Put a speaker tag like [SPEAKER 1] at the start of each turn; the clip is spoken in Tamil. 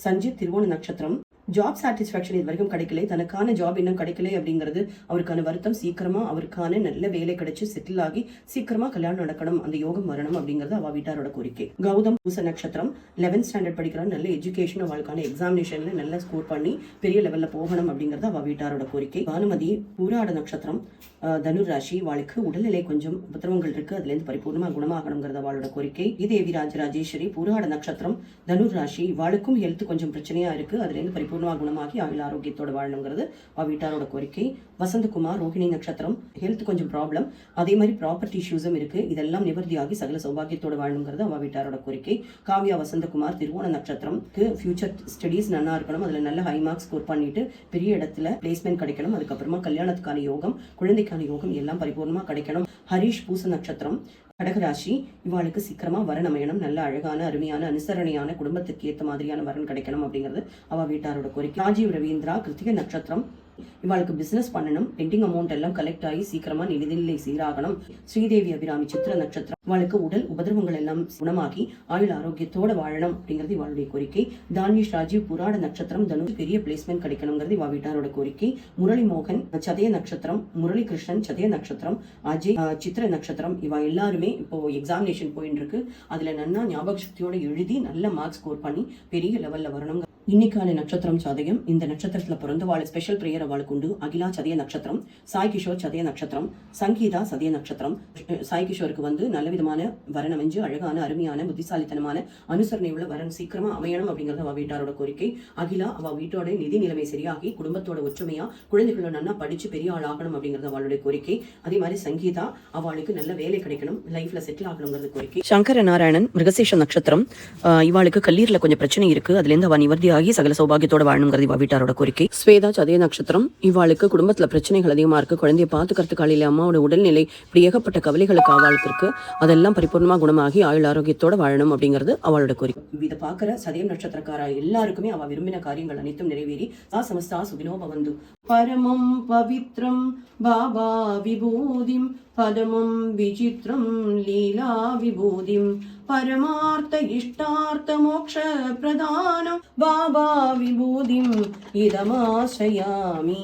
[SPEAKER 1] சஞ்சித் திருவோண நட்சத்திரம். ஜாப் சாட்டிஸ்ஃபேக்ஷன் இது வரைக்கும் கிடைக்கல, தனக்கான ஜாப் இன்னும் கிடைக்கல அப்படிங்கிறது அவருக்கான வருத்தம். சீக்கிரமா அவருக்கான நல்ல வேலை கிடைச்சு செட்டில் ஆகி சீக்கிரமா கல்யாணம் நடக்கணும், அந்த யோகம் வரணும் அப்படிங்கிறது அவ வீட்டாரோட கோரிக்கை. கௌதம் பூச நட்சத்திரம் 11th ஸ்டாண்டர்ட் படிக்கிறான். நல்ல எஜுகேஷன், அவளுக்கான எக்ஸாமினேஷன்ல நல்ல ஸ்கோர் பண்ணி பெரிய லெவல்ல போகணும் அப்படிங்கிறது அவ வீட்டாரோட கோரிக்கை. பானுமதி பூராட நட்சத்திரம் தனுர் ராசி. அவளுக்கு உடல்நிலை கொஞ்சம் உபத்திரவங்கள் இருக்கு, அதுல இருந்து பரிபூர்ணமா குணமாகணுங்கிறது அவளோட கோரிக்கை. தேவி ராஜராஜேஸ்வரி பூராட நட்சத்திரம் தனுர் ராசி. அவளுக்கும் ஹெல்த் கொஞ்சம் பிரச்சனையா இருக்கு, அதுல இருந்து பரிபூர்ணமா குணமாகி ஆயுள் ஆரோக்கியத்தோட வாழணுங்கிறது அவ வீட்டாரோட கோரிக்கை. வசந்தகுமார் ரோஹிணி நட்சத்திரம். ஹெல்த் கொஞ்சம் ப்ராப்ளம், அதே மாதிரி ப்ராப்பர்ட்டி இஷ்யூஸும் இருக்கு, இதெல்லாம் நிவர்த்தியாகி சகல சௌபாகியத்தோட வாழணுங்கிறது அவ வீட்டாரோட கோரிக்கை. காவியா வசந்தகுமார் திருவோண நட்சத்திரம். ஃபியூச்சர் ஸ்டடீஸ் நல்லா இருக்கணும், அதுல நல்ல ஹை மார்க்ஸ் ஸ்கோர் பண்ணிட்டு பெரிய இடத்துல பிளேஸ்மெண்ட் கிடைக்கணும், அதுக்கப்புறமா கல்யாணத்துக்கான யோகம், குழந்தைக்கான யோகம் எல்லாம் பரிபூர்ணமா கிடைக்கணும். ஹரிஷ் பூச நட்சத்திரம் கடகராசி. இவாளுக்கு சீக்கிரமா வரன் அமையணும், நல்ல அழகான அருமையான அனுசரணையான குடும்பத்துக்கு ஏற்ற மாதிரியான வரன் கிடைக்கணும் அப்படிங்கிறது அவ வீட்டாரோட கோரிக்கை. ராஜீவ் ரவீந்திரா கிருத்திகை நட்சத்திரம். இவாளுக்கு பிசினஸ் பண்ணணும், பெண்டிங் அமௌண்ட் எல்லாம் கலெக்ட் ஆகி சீக்கிரமா நிதிநிலை சீராகணும். ஸ்ரீதேவி அபிராமி சித்திர நட்சத்திரம். இவாளுக்கு உடல் உபதிரவங்கள் எல்லாம் குணமாகி ஆயுள் ஆரோக்கியத்தோட வாழணும் அப்படிங்கிறது இவாளுடைய கோரிக்கை. தானிஷ் ராஜீவ் புராட நட்சத்திரம் தனுஷ் பெரிய பிளேஸ்மெண்ட் கிடைக்கணுங்கிறது இவா வீட்டாரோட கோரிக்கை. முரளி மோகன் சதய நட்சத்திரம். முரளி கிருஷ்ணன் சதய நட்சத்திரம். அஜய் சித்திர நட்சத்திரம். இவா எல்லாருமே இப்போ எக்ஸாமினேஷன் போயிட்டு இருக்கு, அதுல நன்னா ஞாபக சக்தியோட எழுதி நல்ல மார்க்ஸ் ஸ்கோர் பண்ணி பெரிய லெவல்ல வரணும். இன்னைக்கான நட்சத்திரம் சதயம். இந்த நட்சத்திரத்துல பிறந்தவாள் ஸ்பெஷல் பிரேயர் அவளுக்கு உண்டு. அகிலா சதய நட்சத்திரம். சாய் கிஷோர் சதய நட்சத்திரம். சங்கீதா சதய நட்சத்திரம். சாய் கிஷோருக்கு நல்ல விதமான வரன் அமைஞ்சு அழகான அருமையான புத்திசாலித்தனமான அனுசரணை உள்ள வரன் சீக்கிரமா அமையணும் அப்படிங்கறது அவ வீட்டாரோட கோரிக்கை. அகிலா அவ வீட்டோட நிதி நிலைமை சரியாகி குடும்பத்தோட ஒற்றுமையா குழந்தைகளோட நல்லா படிச்சு பெரிய ஆள் ஆகணும் அப்படிங்கறது அவளுடைய கோரிக்கை. அதே மாதிரி சங்கீதா அவளுக்கு நல்ல வேலை கிடைக்கணும், லைஃப்ல செட்டில் ஆகணுங்கிறது கோரிக்கை. சங்கர நாராயணன் மிருகசீஷ நட்சத்திரம். இவாளுக்கு கல்லீரல கொஞ்சம் பிரச்சனை இருக்கு, அதுல இருந்து அவ நிவர்த்தி சகல சௌபாகியத்தோட வாழணுங்கிறது இவ வீட்டாரோட கோரிக்கை. ஸ்வேதா சதய நட்சத்திரம். இவாளுக்கு குடும்பத்துல பிரச்சனைகள் அதிகமா இருக்கு, குழந்தைய பாத்துக்கிறதுக்கு காலையில அம்மாவோட உடல்நிலை இப்படி ஏகப்பட்ட கவலைகளுக்கு அவளுக்கு இருக்கு, அதெல்லாம் பரிபூர்ணமா குணமாகி ஆயுள் ஆரோக்கியத்தோட வாழணும் அப்படிங்கிறது அவளோட கோரிக்கை. இதை பாக்குற சதயம் நட்சத்திரக்கார எல்லாருக்குமே அவ விரும்பின காரியங்கள் அனைத்தும் நிறைவேறி சமஸ்தா சுகினோ பவந்து. பரமம் பவித்ரம் பாபா விபூதிம் பதமம் விசித்ரம் லீலா விபூதிம் परमार्थ इष्टार्थ मोक्ष प्रदानं बाबा विभूतिं इदमाश्रयामि.